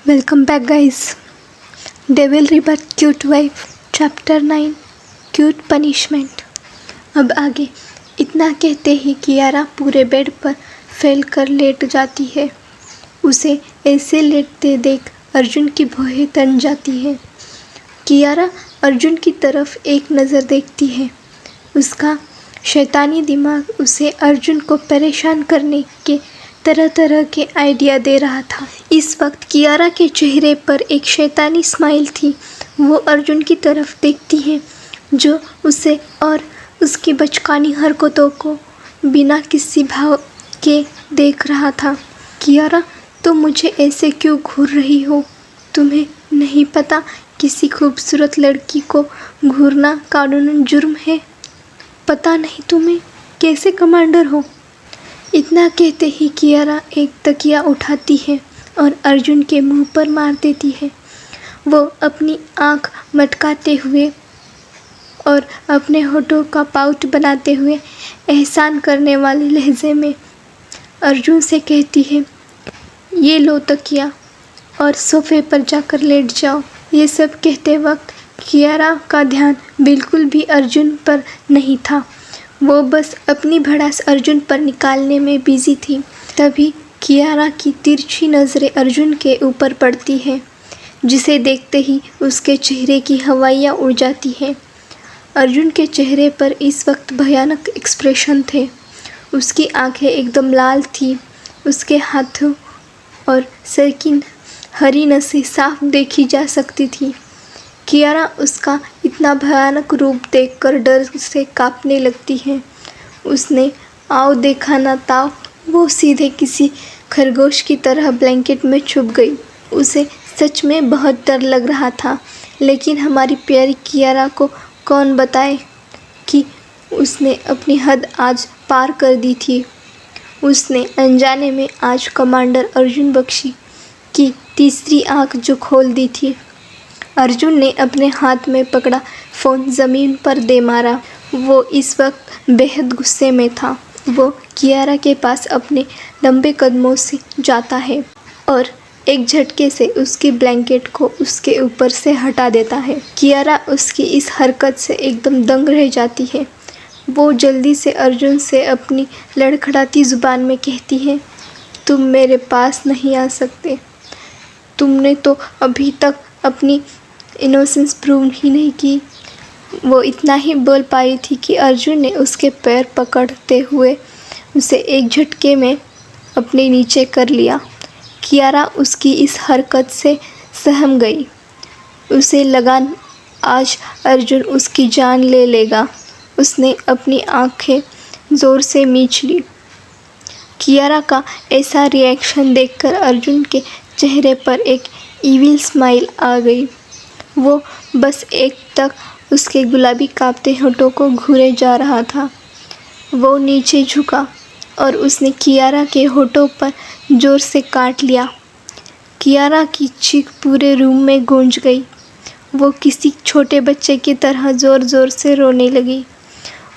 Welcome back guys. Devil rebirth cute wife chapter 9 cute punishment. अब आगे। इतना कहते ही कियारा पूरे बेड पर फैल कर लेट जाती है। उसे ऐसे लेटते देख अर्जुन की भौहें तन जाती है। कियारा अर्जुन की तरफ एक नज़र देखती है। उसका शैतानी दिमाग उसे अर्जुन को परेशान करने के तरह तरह के आइडिया दे रहा था। इस वक्त कियारा के चेहरे पर एक शैतानी स्माइल थी। वो अर्जुन की तरफ देखती है जो उसे और उसकी बचकानी हरकतों को बिना किसी भाव के देख रहा था। कियारा, तुम मुझे ऐसे क्यों घूर रही हो? तुम्हें नहीं पता किसी खूबसूरत लड़की को घूरना कानूनन जुर्म है? पता नहीं तुम्हें कैसे कमांडर हो? इतना कहते ही कियारा एक तकिया उठाती है और अर्जुन के मुंह पर मार देती है। वो अपनी आंख मटकाते हुए और अपने होठों का पाउच बनाते हुए एहसान करने वाले लहजे में अर्जुन से कहती है, ये लो तकिया और सोफे पर जाकर लेट जाओ। ये सब कहते वक्त कियारा का ध्यान बिल्कुल भी अर्जुन पर नहीं था। वो बस अपनी भड़ास अर्जुन पर निकालने में बिजी थी। तभी कियारा की तिरछी नज़रें अर्जुन के ऊपर पड़ती है, जिसे देखते ही उसके चेहरे की हवाइयाँ उड़ जाती हैं। अर्जुन के चेहरे पर इस वक्त भयानक एक्सप्रेशन थे। उसकी आंखें एकदम लाल थी। उसके हाथों और सर की हरी नसें साफ देखी जा सकती थी। कियारा उसका इतना भयानक रूप देखकर डर से कांपने लगती है। उसने आओ देखा ना ताव, वो सीधे किसी खरगोश की तरह ब्लैंकेट में छुप गई। उसे सच में बहुत डर लग रहा था, लेकिन हमारी प्यारी कियारा को कौन बताए कि उसने अपनी हद आज पार कर दी थी। उसने अनजाने में आज कमांडर अर्जुन बख्शी की तीसरी आंख जो खोल दी थी। अर्जुन ने अपने हाथ में पकड़ा फ़ोन ज़मीन पर दे मारा। वो इस वक्त बेहद गुस्से में था। वो कियारा के पास अपने लंबे कदमों से जाता है और एक झटके से उसकी ब्लैंकेट को उसके ऊपर से हटा देता है। कियारा उसकी इस हरकत से एकदम दंग रह जाती है। वो जल्दी से अर्जुन से अपनी लड़खड़ाती ज़ुबान में कहती है, तुम मेरे पास नहीं आ सकते। तुमने तो अभी तक अपनी इनोसेंस प्रूव ही नहीं की। वो इतना ही बोल पाई थी कि अर्जुन ने उसके पैर पकड़ते हुए उसे एक झटके में अपने नीचे कर लिया। कियारा उसकी इस हरकत से सहम गई। उसे लगा आज अर्जुन उसकी जान ले लेगा। उसने अपनी आंखें ज़ोर से मीच ली। कियारा का ऐसा रिएक्शन देखकर अर्जुन के चेहरे पर एक ईविल स्माइल आ गई। वो बस एक तक उसके गुलाबी कांपते होठों को घूरे जा रहा था। वो नीचे झुका और उसने कियारा के होठों पर ज़ोर से काट लिया। कियारा की चीख पूरे रूम में गूंज गई। वो किसी छोटे बच्चे की तरह ज़ोर ज़ोर से रोने लगी।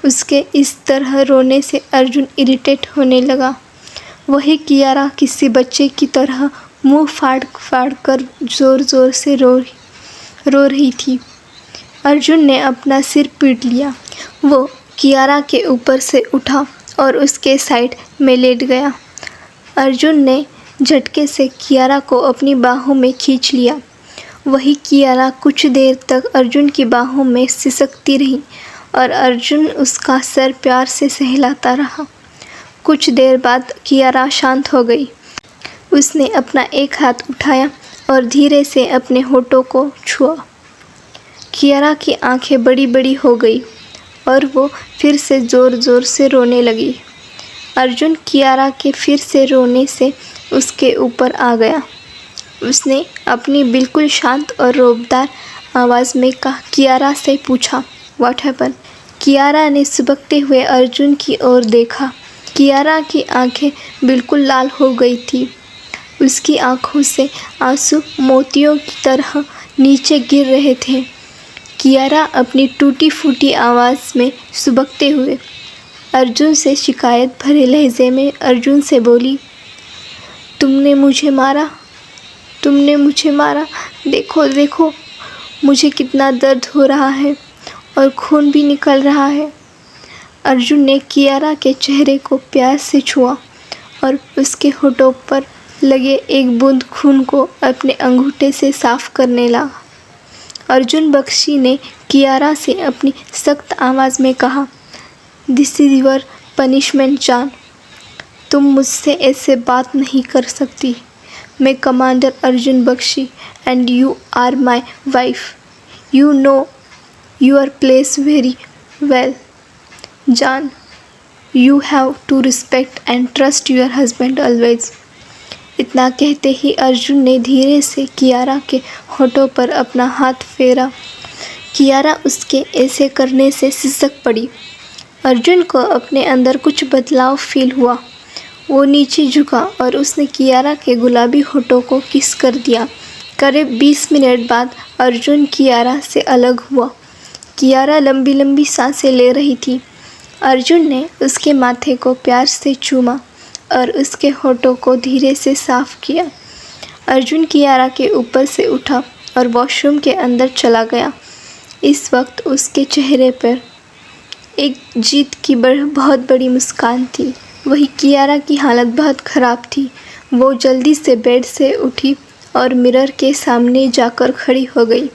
उसके इस तरह रोने से अर्जुन इरिटेट होने लगा। वही कियारा किसी बच्चे की तरह मुंह फाड़ फाड़ कर ज़ोर ज़ोर से रो रही थी। अर्जुन ने अपना सिर पीट लिया। वो कियारा के ऊपर से उठा और उसके साइड में लेट गया। अर्जुन ने झटके से कियारा को अपनी बाहों में खींच लिया। वही कियारा कुछ देर तक अर्जुन की बाहों में सिसकती रही और अर्जुन उसका सर प्यार से सहलाता रहा। कुछ देर बाद कियारा शांत हो गई। उसने अपना एक हाथ उठाया और धीरे से अपने होठों को छुआ। कियारा की आंखें बड़ी बड़ी हो गई और वो फिर से ज़ोर ज़ोर से रोने लगी। अर्जुन कियारा के फिर से रोने से उसके ऊपर आ गया। उसने अपनी बिल्कुल शांत और रौबदार आवाज़ में कियारा से पूछा, व्हाट हैपन? कियारा ने सुबकते हुए अर्जुन की ओर देखा। कियारा की आंखें बिल्कुल लाल हो गई थी। उसकी आंखों से आंसू मोतियों की तरह नीचे गिर रहे थे। कियारा अपनी टूटी फूटी आवाज़ में सुबकते हुए अर्जुन से शिकायत भरे लहजे में अर्जुन से बोली, तुमने मुझे मारा? तुमने मुझे मारा, देखो देखो मुझे कितना दर्द हो रहा है और खून भी निकल रहा है। अर्जुन ने कियारा के चेहरे को प्यार से छुआ और उसके होठों पर लगे एक बूंद खून को अपने अंगूठे से साफ करने लगा। अर्जुन बख्शी ने कियारा से अपनी सख्त आवाज़ में कहा, दिस इज़ योर पनिशमेंट जान। तुम मुझसे ऐसे बात नहीं कर सकती। मैं commander Arjun Bakshi and you are my wife. You know your place very well जान। You have to respect and trust your husband always. इतना कहते ही अर्जुन ने धीरे से कियारा के होठों पर अपना हाथ फेरा। कियारा उसके ऐसे करने से सिसक पड़ी। अर्जुन को अपने अंदर कुछ बदलाव फील हुआ। वो नीचे झुका और उसने कियारा के गुलाबी होठों को किस कर दिया। करीब 20 मिनट बाद अर्जुन कियारा से अलग हुआ। कियारा लंबी लंबी सांसें ले रही थी। अर्जुन ने उसके माथे को प्यार से चूमा और उसके होठों को धीरे से साफ किया। अर्जुन कियारा के ऊपर से उठा और वॉशरूम के अंदर चला गया। इस वक्त उसके चेहरे पर एक जीत की बहुत बड़ी मुस्कान थी। वही कियारा की हालत बहुत ख़राब थी। वो जल्दी से बेड से उठी और मिरर के सामने जाकर खड़ी हो गई।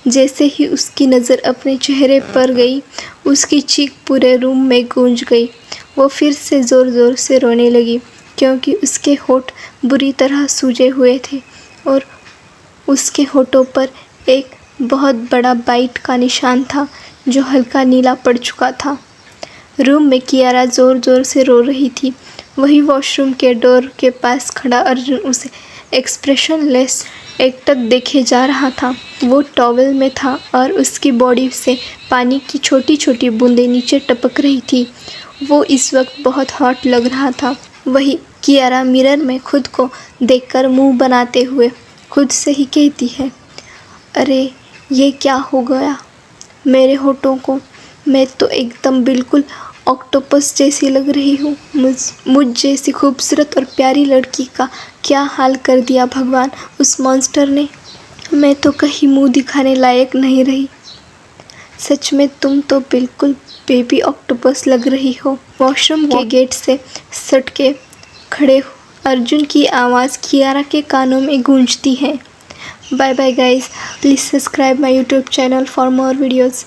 जैसे ही उसकी नज़र अपने चेहरे पर गई, उसकी चीख पूरे रूम में गूंज गई। वो फिर से ज़ोर ज़ोर से रोने लगी क्योंकि उसके होठ बुरी तरह सूजे हुए थे और उसके होठों पर एक बहुत बड़ा बाइट का निशान था जो हल्का नीला पड़ चुका था। रूम में कियारा ज़ोर ज़ोर से रो रही थी। वही वॉशरूम के डोर के पास खड़ा अर्जुन उसे एक्सप्रेशनलेस एकटक देखे जा रहा था। वो टॉवेल में था और उसकी बॉडी से पानी की छोटी छोटी बूंदें नीचे टपक रही थी। वो इस वक्त बहुत हॉट लग रहा था। वही कियारा मिरर में खुद को देखकर मुंह बनाते हुए खुद से ही कहती है, अरे ये क्या हो गया मेरे होठों को। मैं तो एकदम बिल्कुल ऑक्टोपस जैसी लग रही हूँ। मुझ जैसी खूबसूरत और प्यारी लड़की का क्या हाल कर दिया भगवान उस मॉन्स्टर ने। मैं तो कहीं मुंह दिखाने लायक नहीं रही। सच में तुम तो बिल्कुल बेबी ऑक्टोपस लग रही हो। वॉशरूम के गेट से सट के खड़े अर्जुन की आवाज़ कियारा के कानों में गूंजती है। Bye bye guys, please subscribe my YouTube channel for more videos.